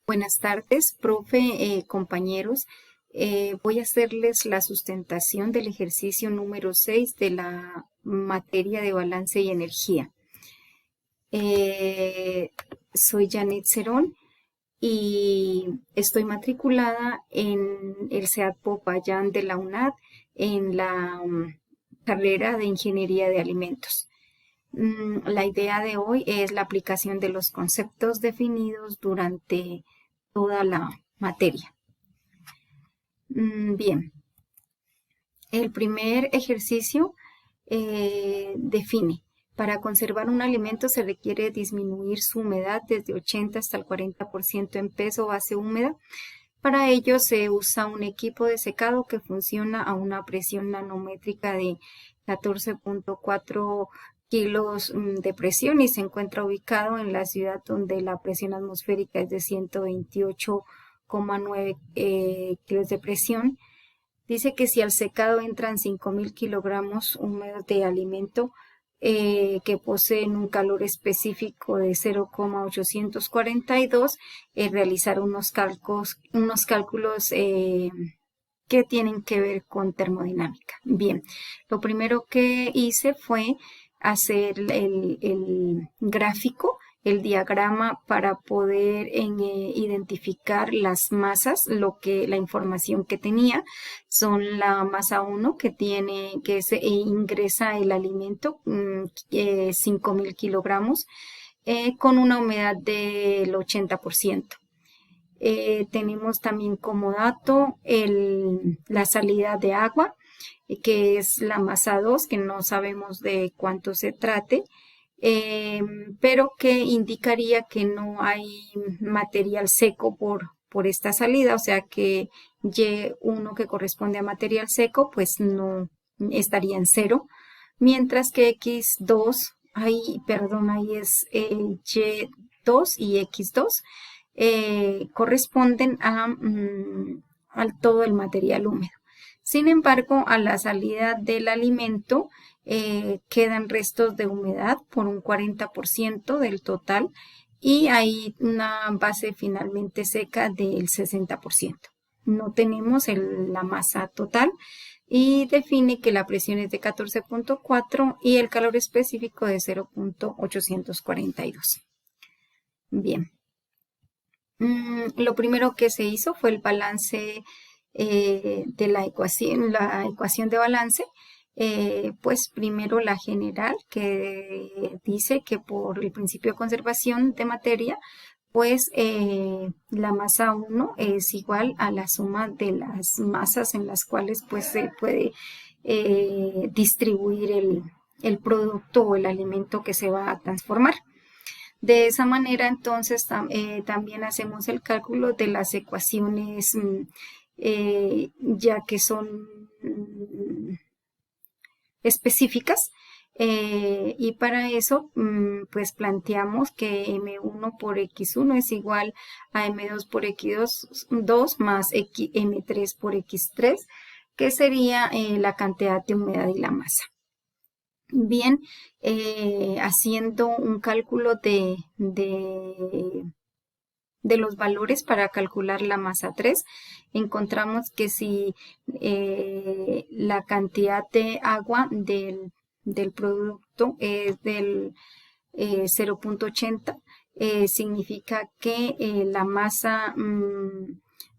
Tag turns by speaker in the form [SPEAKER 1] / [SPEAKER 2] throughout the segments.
[SPEAKER 1] Buenas tardes, profe, compañeros. Voy a hacerles la sustentación del ejercicio número 6 de la materia de balance y energía. Soy Janet Cerón y estoy matriculada en el SEAD Popayán de la UNAD en la carrera de Ingeniería de Alimentos. La idea de hoy es la aplicación de los conceptos definidos durante toda la materia. Bien, el primer ejercicio define: para conservar un alimento se requiere disminuir su humedad desde 80 hasta el 40% en peso base húmeda. Para ello se usa un equipo de secado que funciona a una presión nanométrica de 14.4 kilos de presión y se encuentra ubicado en la ciudad donde la presión atmosférica es de 128,9 kilos de presión. Dice que si al secado entran 5.000 kilogramos húmedos de alimento que poseen un calor específico de 0,842, realizar unos cálculos que tienen que ver con termodinámica. Bien, lo primero que hice fue hacer el gráfico, el diagrama, para poder identificar las masas. La información que tenía son la masa 1 que se ingresa el alimento, 5.000 kilogramos, con una humedad del 80%. Tenemos también como dato la salida de agua, que es la masa 2, que no sabemos de cuánto se trate, pero que indicaría que no hay material seco por esta salida, o sea que Y1, que corresponde a material seco, pues no estaría en 0, mientras que X2, ahí es Y2 y X2, corresponden a todo el material húmedo. Sin embargo, a la salida del alimento quedan restos de humedad por un 40% del total y hay una base finalmente seca del 60%. No tenemos la masa total y define que la presión es de 14.4 y el calor específico de 0.842. Bien. Lo primero que se hizo fue el balance de la ecuación de balance. Pues primero la general, que dice que por el principio de conservación de materia, pues la masa 1 es igual a la suma de las masas en las cuales pues se puede distribuir el producto o el alimento que se va a transformar. De esa manera, entonces, también hacemos el cálculo de las ecuaciones, ya que son específicas, y para eso, pues planteamos que M1 por X1 es igual a M2 por X2 más M3 por X3, que sería la cantidad de humedad y la masa. Bien, haciendo un cálculo de los valores para calcular la masa 3, encontramos que si la cantidad de agua del producto es del 0.80, significa que la masa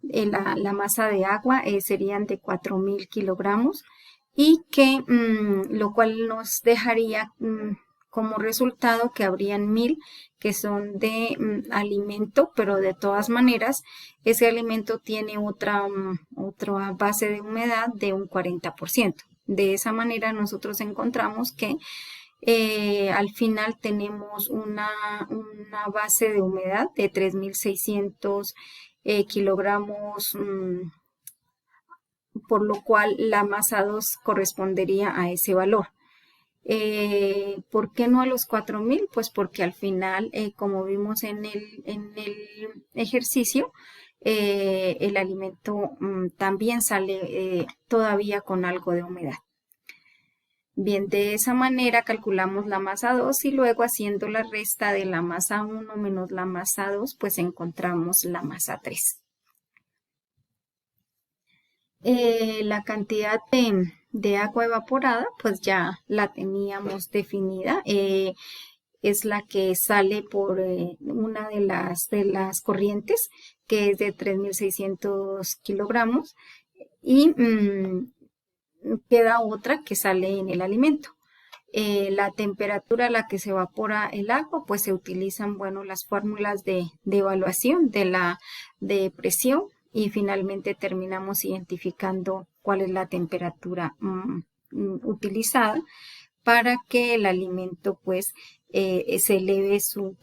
[SPEAKER 1] de agua serían de 4.000 kilogramos, y que lo cual nos dejaría como resultado que habrían 1.000 que son de alimento, pero de todas maneras ese alimento tiene otra base de humedad de un 40%. De esa manera nosotros encontramos que al final tenemos una base de humedad de 3.600 kilogramos, por lo cual la masa 2 correspondería a ese valor. ¿Por qué no a los 4.000? Pues porque al final, como vimos en el ejercicio, el alimento también sale todavía con algo de humedad. Bien, de esa manera calculamos la masa 2 y luego haciendo la resta de la masa 1 menos la masa 2, pues encontramos la masa 3. La cantidad de agua evaporada, pues ya la teníamos definida. Es la que sale por una de las corrientes, que es de 3.600 kilogramos, y queda otra que sale en el alimento. La temperatura a la que se evapora el agua, pues se utilizan, bueno, las fórmulas de evaluación de presión y finalmente terminamos identificando cuál es la temperatura utilizada para que el alimento pues se eleve su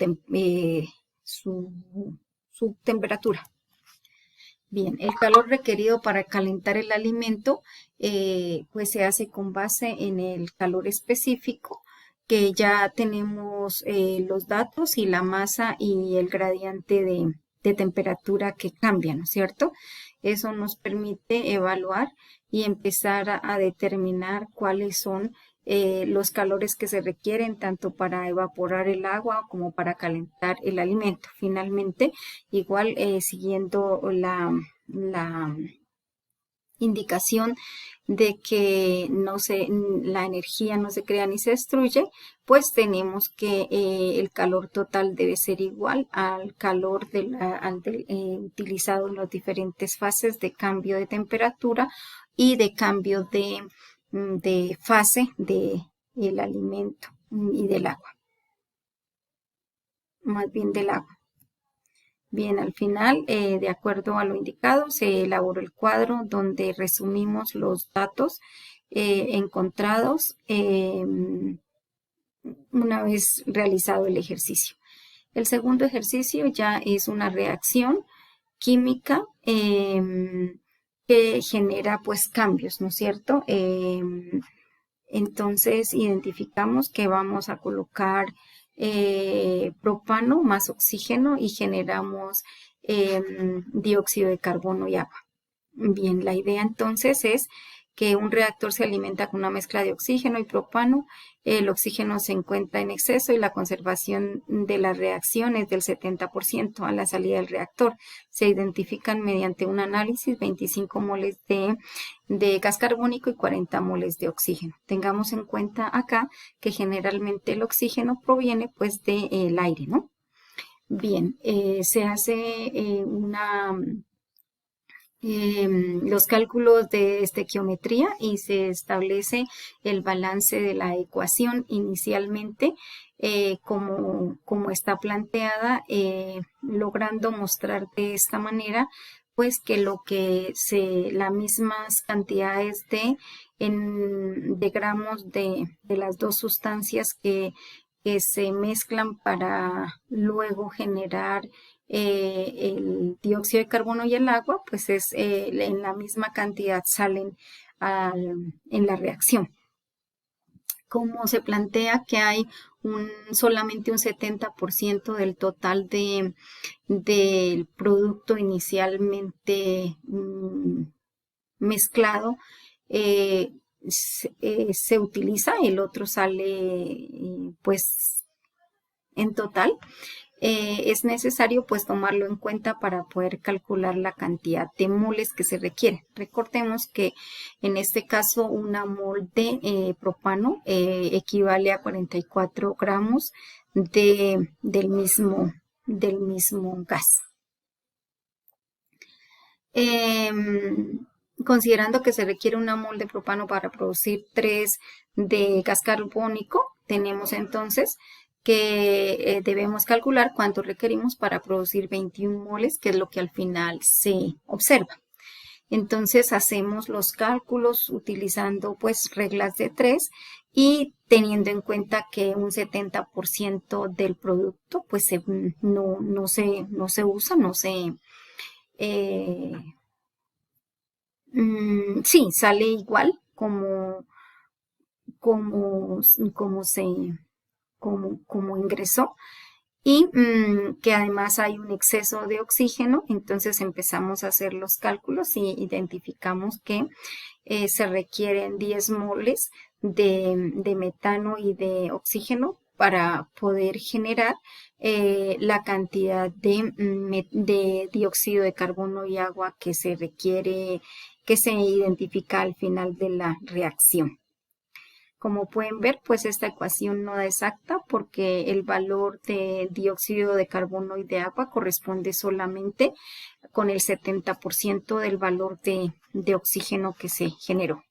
[SPEAKER 1] temperatura. Bien, el calor requerido para calentar el alimento pues se hace con base en el calor específico, que ya tenemos los datos y la masa y el gradiente de temperatura que cambian, ¿no es cierto? Eso nos permite evaluar y empezar a determinar cuáles son los calores que se requieren tanto para evaporar el agua como para calentar el alimento. Finalmente, igual siguiendo la indicación de que la energía no se crea ni se destruye, pues tenemos que el calor total debe ser igual al calor utilizado en las diferentes fases de cambio de temperatura y de cambio de fase del alimento y del agua, más bien del agua. Bien, al final, de acuerdo a lo indicado, se elaboró el cuadro donde resumimos los datos encontrados una vez realizado el ejercicio. El segundo ejercicio ya es una reacción química que genera pues cambios, ¿no es cierto? Entonces identificamos que vamos a colocar propano más oxígeno y generamos dióxido de carbono y agua. Bien, la idea entonces es que un reactor se alimenta con una mezcla de oxígeno y propano. El oxígeno se encuentra en exceso y la conservación de la reacción es del 70% a la salida del reactor. Se identifican mediante un análisis 25 moles de gas carbónico y 40 moles de oxígeno. Tengamos en cuenta acá que generalmente el oxígeno proviene pues del aire, ¿no? Bien, se hace los cálculos de estequiometría y se establece el balance de la ecuación inicialmente como está planteada, logrando mostrar de esta manera pues que las mismas cantidades de gramos de las dos sustancias que se mezclan para luego generar el dióxido de carbono y el agua, pues en la misma cantidad salen en la reacción. Como se plantea que hay solamente un 70% del total del producto inicialmente mezclado, se utiliza, el otro sale pues en total. Es necesario pues tomarlo en cuenta para poder calcular la cantidad de moles que se requiere. Recordemos que en este caso una mol de propano equivale a 44 gramos del mismo gas. Considerando que se requiere una mol de propano para producir 3 de gas carbónico, tenemos entonces que debemos calcular cuánto requerimos para producir 21 moles, que es lo que al final se observa. Entonces hacemos los cálculos utilizando pues reglas de 3 y teniendo en cuenta que un 70% del producto pues no se usa, sí, sale igual como ingresó y que además hay un exceso de oxígeno. Entonces empezamos a hacer los cálculos y identificamos que se requieren 10 moles de metano y de oxígeno para poder generar la cantidad de dióxido de carbono y agua que se requiere, que se identifica al final de la reacción. Como pueden ver, pues esta ecuación no es exacta porque el valor de dióxido de carbono y de agua corresponde solamente con el 70% del valor de oxígeno que se generó.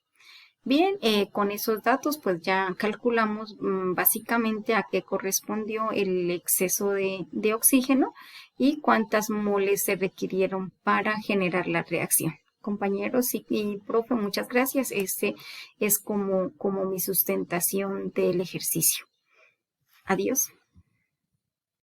[SPEAKER 1] Bien, con esos datos pues ya calculamos básicamente a qué correspondió el exceso de oxígeno y cuántas moles se requirieron para generar la reacción. Compañeros y profe, muchas gracias. Este es como mi sustentación del ejercicio. Adiós.